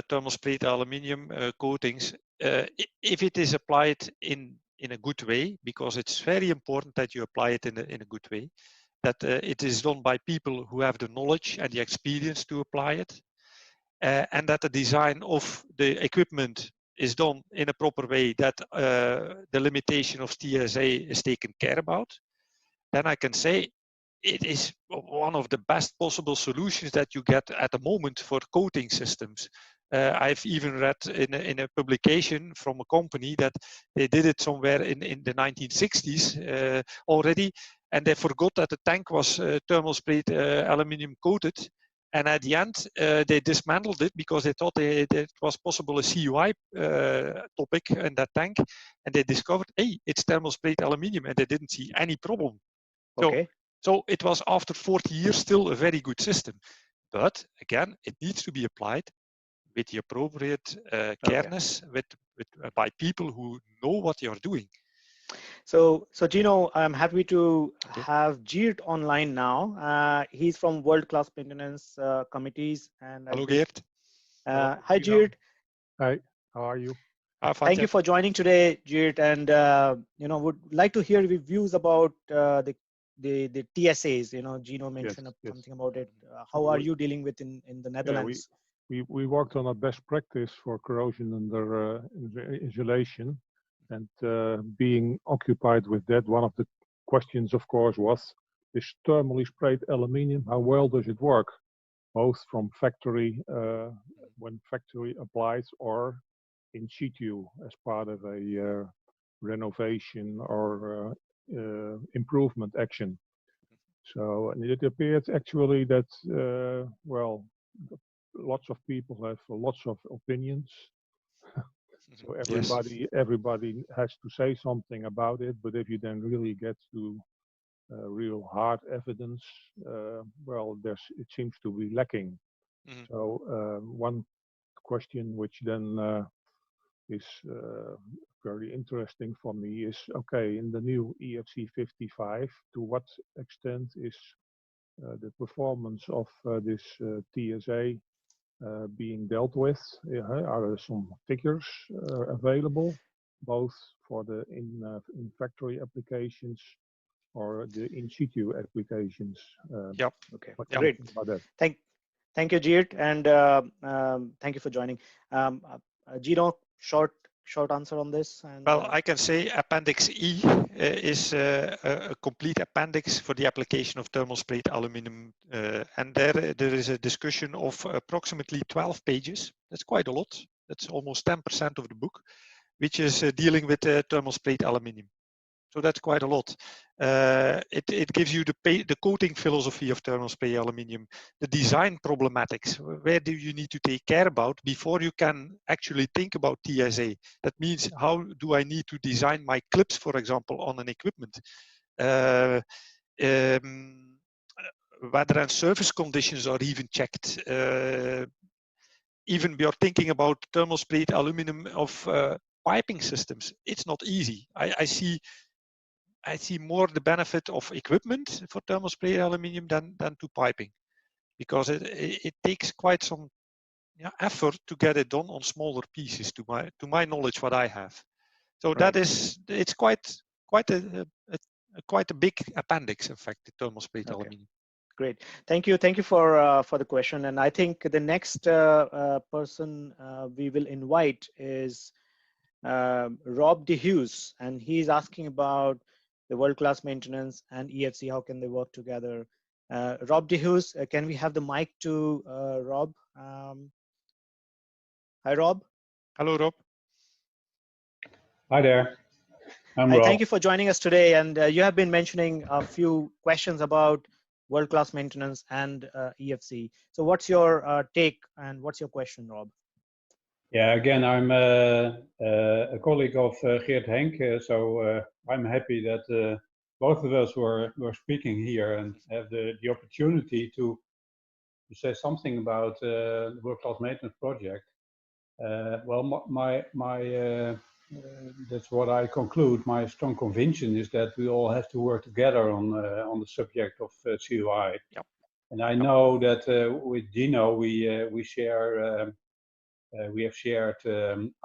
thermal sprayed aluminium coatings, if it is applied in a good way, because it's very important that you apply it in a good way, that it is done by people who have the knowledge and the experience to apply it, and that the design of the equipment is done in a proper way, that the limitation of TSA is taken care about, then I can say it is one of the best possible solutions that you get at the moment for coating systems. I've even read in a publication from a company that they did it somewhere in the 1960s already, and they forgot that the tank was thermal sprayed aluminum coated. And at the end, they dismantled it because they thought it was possible a CUI topic in that tank. And they discovered, hey, it's thermal sprayed aluminium, and they didn't see any problem. okay. So it was, after 40 years, still a very good system. But again, it needs to be applied with the appropriate careness, by people who know what you're doing. So Gino, I'm happy to have Geert online now. He's from World Class Maintenance Committees. And hello, Geert. Hi, Geert. Hi, how are you? Thank you for joining today, Geert. And would like to hear your views about the TSAs. Gino mentioned something about it. How are you dealing with in the Netherlands? We worked on a best practice for corrosion under insulation, and being occupied with that, one of the questions, of course, was this thermally sprayed aluminium. How well does it work, both from factory when factory applies, or in situ as part of a renovation or improvement action. So it appears actually that lots of people have lots of opinions. So everybody has to say something about it, but if you then really get to real hard evidence, it seems to be lacking. So one question which then is very interesting for me is, okay, in the new EFC 55, to what extent is the performance of this TSA being dealt with? Are there some figures available, both for the in-factory applications or the in-situ applications? Yep. Okay, what great. about that? Thank you, Geert, and thank you for joining. Gino, short answer on this. And, well, I can say Appendix E is a complete appendix for the application of thermal sprayed aluminum, and there is a discussion of approximately 12 pages. That's quite a lot. That's almost 10% of the book, which is dealing with thermal sprayed aluminum. So that's quite a lot. It gives you the coating philosophy of thermal spray aluminum, the design problematics. Where do you need to take care about before you can actually think about TSA? That means, how do I need to design my clips, for example, on an equipment? Weather and surface conditions are even checked. Even we are thinking about thermal sprayed aluminum of piping systems. It's not easy. I see more the benefit of equipment for thermal spray aluminum than to piping, because it takes quite some effort to get it done on smaller pieces, to my knowledge, what I have. So right. that is, it's quite a big appendix, in fact, the thermal spray aluminum. Great, thank you for the question. And I think the next person we will invite is Rob DeHughes, and he's asking about the world-class maintenance and EFC. How can they work together? Rob DeHughes, can we have the mic to Rob? Hi, Rob. Hello, Rob. Hi there. I'm Hi, Rob. thank you for joining us today. And you have been mentioning a few questions about world-class maintenance and EFC. So what's your take and what's your question, Rob? Yeah, again, I'm a colleague of Geert Henk, so I'm happy that both of us were speaking here and have the opportunity to say something about the world-class maintenance project. Well, that's what I conclude. My strong conviction is that we all have to work together on the subject of CUI. Yep. And I know that with Gino, we share. We have shared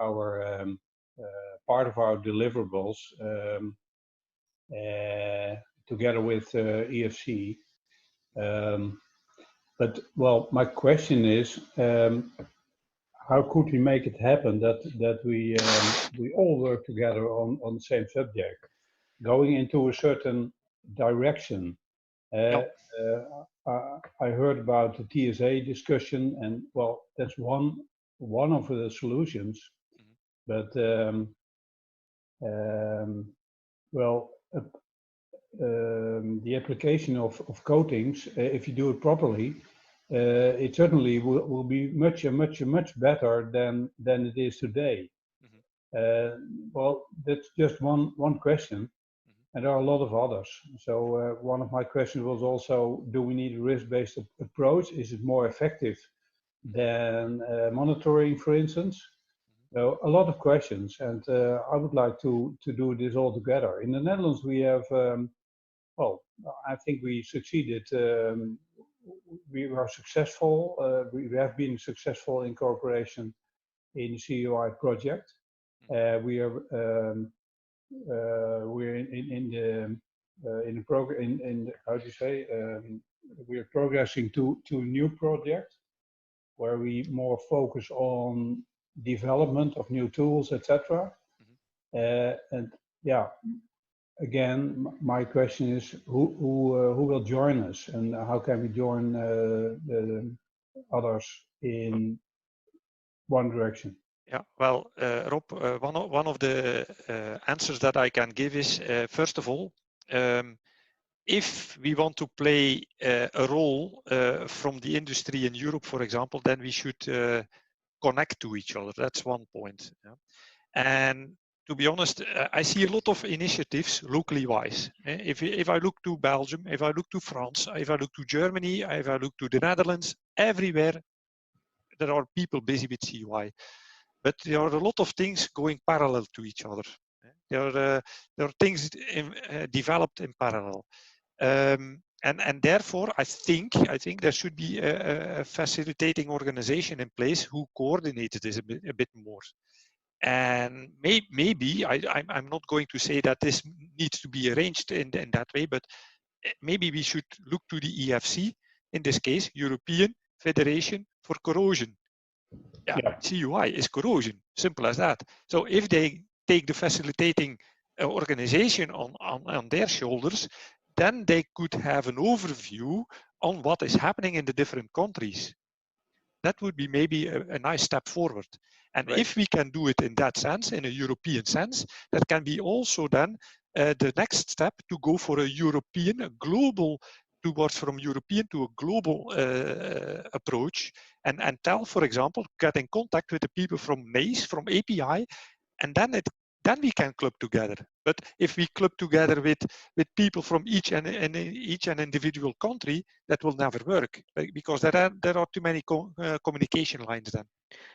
our part of our deliverables together with EFC. But well, my question is, how could we make it happen that we all work together on the same subject, going into a certain direction? I heard about the TSA discussion, and well, that's one of the solutions, but well, the application of coatings, if you do it properly, it certainly will be much better than it is today. Well, that's just one question, and there are a lot of others. So one of my questions was also, do we need a risk-based approach? Is it more effective than monitoring, for instance? So a lot of questions, and I would like to do this all together. In the Netherlands, we have, well, I think we succeeded. We were successful. We have been successful in cooperation in the CUI project. We're in the program. How do you say? We are progressing to a new project where we more focus on development of new tools, etc. And yeah, again, my question is, who will join us, and how can we join the others in one direction? Yeah, well, Rob, one of the answers that I can give is, first of all, if we want to play a role from the industry in Europe, for example, then we should connect to each other. That's one point. Yeah. And to be honest, I see a lot of initiatives locally wise. If I look to Belgium, if I look to France, if I look to Germany, if I look to the Netherlands, everywhere there are people busy with CUI, but there are a lot of things going parallel to each other. There are things developed in parallel. And therefore, I think there should be a facilitating organization in place who coordinates this a bit more. And maybe I'm not going to say that this needs to be arranged in that way, but maybe we should look to the EFC, in this case, European Federation for Corrosion. Yeah. CUI is corrosion, simple as that. So if they take the facilitating organization on their shoulders, then they could have an overview on what is happening in the different countries. That would be maybe a nice step forward. And Right. if we can do it in that sense, in a European sense, that can be also then the next step to go for a European, a global, towards from European to a global approach, and tell, for example, get in contact with the people from NACE, from API, and then we can club together. But if we club together with people from each and individual country, that will never work, because there are too many communication lines then.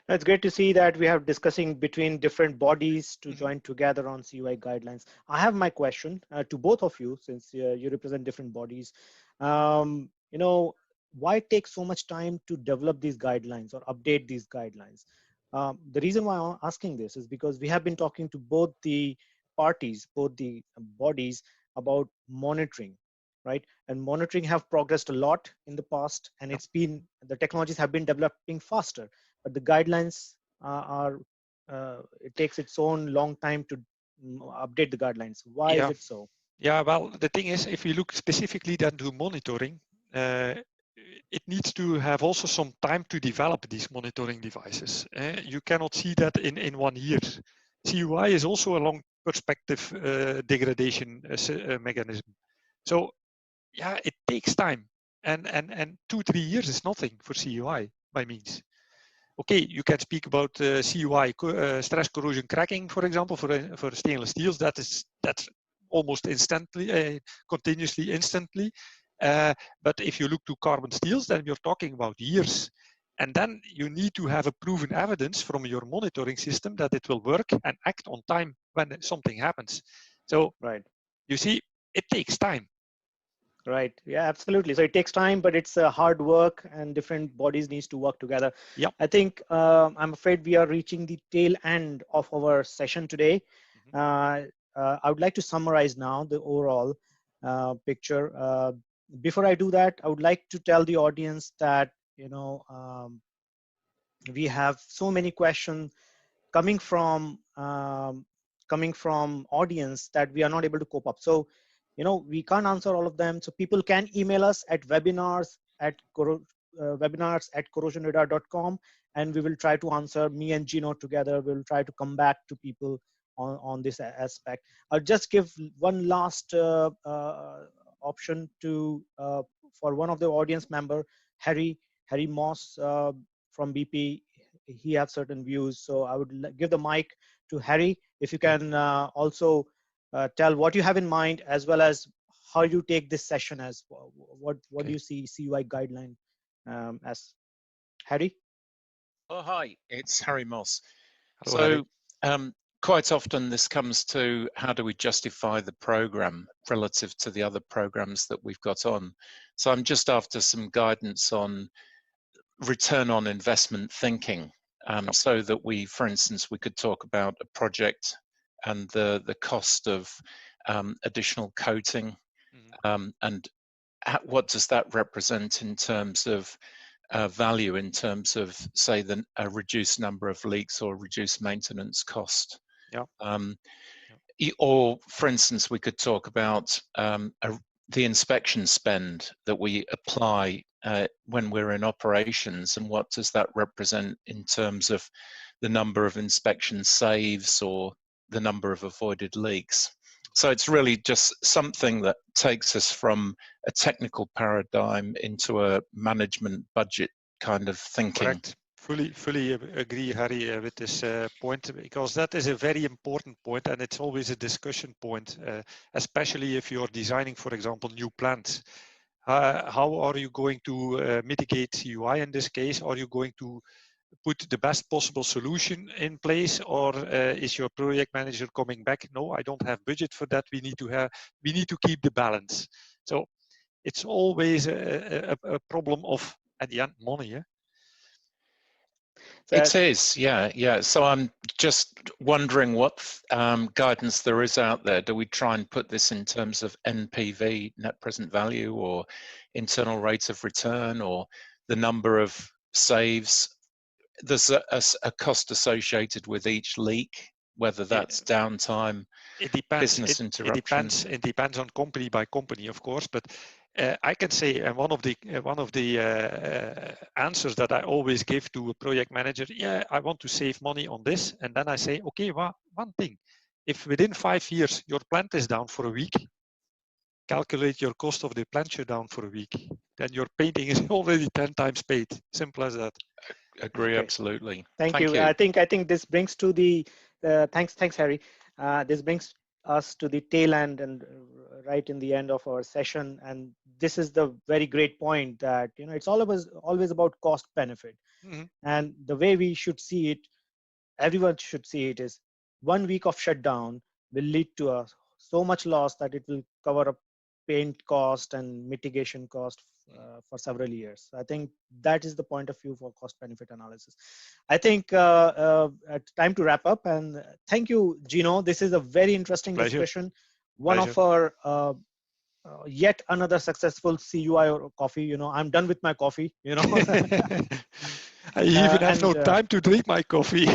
It's great to see that we are discussing between different bodies to join together on CUI guidelines. I have my question to both of you, since you represent different bodies. You know, why take so much time to develop these guidelines or update these guidelines? The reason why I'm asking this is because we have been talking to both the parties, both the bodies, about monitoring, right? And monitoring have progressed a lot in the past, and it's been, the technologies have been developing faster, but the guidelines it takes its own long time to update the guidelines. Why is it so? Yeah, well, the thing is, if we look specifically then to monitoring, it needs to have also some time to develop these monitoring devices. You cannot see that in 1 year. CUI is also a long perspective degradation mechanism. So yeah, it takes time, and 2-3 years is nothing for CUI by means. Okay, you can speak about CUI, stress corrosion cracking, for example, for stainless steels. That's almost instantly, continuously, instantly. But if you look to carbon steels, then we're talking about years. And then you need to have a proven evidence from your monitoring system that it will work and act on time when something happens. So right, you see, it takes time. Right. Yeah, absolutely. So it takes time, but it's hard work, and different bodies needs to work together. Yeah. I think I'm afraid we are reaching the tail end of our session today. I would like to summarize now the overall picture. Before I do that, I would like to tell the audience that, you know, we have so many questions coming from audience that we are not able to cope up. So, you know, we can't answer all of them. So people can email us at webinars@corrosionradar.com, and we will try to answer. Me and Gino together will try to come back to people on this aspect. I'll just give one last option to for one of the audience member, Harry Moss from BP. He has certain views, so I would give the mic to Harry. If you can also tell what you have in mind, as well as how you take this session as what do you see CUI guideline as? Harry? Oh, hi, it's Harry Moss. Hello, Harry. Quite often this comes to how do we justify the program relative to the other programs that we've got on. So I'm just after some guidance on return on investment thinking, so that we, for instance, we could talk about a project and the cost of additional coating, and what does that represent in terms of value, in terms of, say, a reduced number of leaks or reduced maintenance cost. Or, for instance, we could talk about the inspection spend that we apply when we're in operations, and what does that represent in terms of the number of inspection saves or the number of avoided leaks. So it's really just something that takes us from a technical paradigm into a management budget kind of thinking. Correct. Fully agree, Harry, with this point, because that is a very important point, and it's always a discussion point, especially if you're designing, for example, new plants. How are you going to mitigate CUI in this case? Are you going to put the best possible solution in place, or is your project manager coming back? No, I don't have budget for that. We need to keep the balance. So it's always a problem of, at the end, money. Yeah? It is, yeah. So I'm just wondering what guidance there is out there. Do we try and put this in terms of NPV, net present value, or internal rate of return, or the number of saves? There's a cost associated with each leak, whether that's downtime, it depends. business interruption. It depends on company by company, of course. But I can say, and one of the answers that I always give to a project manager, yeah, I want to save money on this, and then I say, okay, well, one thing: if within 5 years your plant is down for a week, calculate your cost of the plant shutdown for a week. Then your painting is already 10 times paid. Simple as that. Agree, absolutely. Thank you. I think this brings to the thanks, Harry. This brings us to the tail end and right in the end of our session. And this is the very great point that it's always about cost benefit. Mm-hmm. And the way we should see it, everyone should see it, is 1 week of shutdown will lead to so much loss that it will cover up paint cost and mitigation cost for several years. I think that is the point of view for cost benefit analysis. I think time to wrap up, and thank you, Gino. This is a very interesting discussion. One of our yet another successful CUI or coffee. I'm done with my coffee. I even have no time to drink my coffee.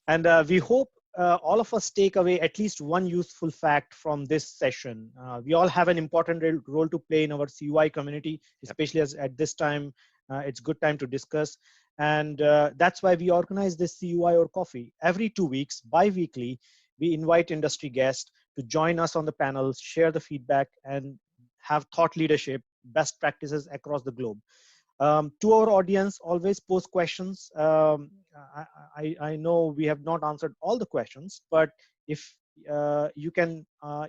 And we hope all of us take away at least one useful fact from this session. We all have an important role to play in our CUI community, especially as at this time, it's good time to discuss. And that's why we organize this CUI or coffee. Every 2 weeks, bi-weekly, we invite industry guests to join us on the panels, share the feedback, and have thought leadership, best practices across the globe. To our audience, always post questions. I know we have not answered all the questions, but if you can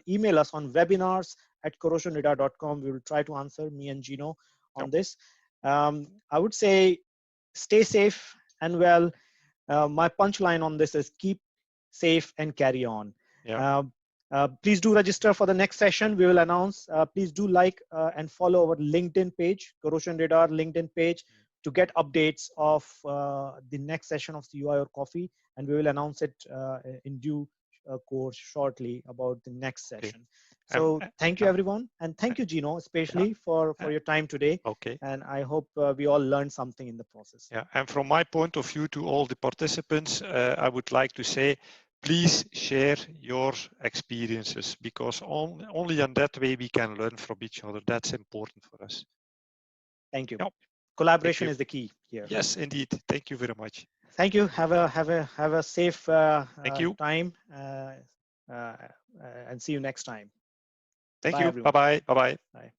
email us on webinars@corrosionradar.com, we will try to answer, me and Gino, on this. I would say stay safe and well. My punchline on this is keep safe and carry on. Please do register for the next session. We will announce. Please do like and follow our LinkedIn page, Corrosion Radar LinkedIn page, to get updates of the next session of CUI or coffee, and we will announce it in due course shortly about the next session. So thank you, everyone, and thank you, Gino, especially for your time today. Okay. And I hope we all learned something in the process. Yeah, and from my point of view to all the participants, I would like to say, please share your experiences, because only in that way we can learn from each other. That's important for us. Thank you. Yep. Collaboration is the key here. Yes, indeed. Thank you very much. Thank you. Have a safe time, and see you next time. Thank you. Bye-bye. Bye-bye. Bye.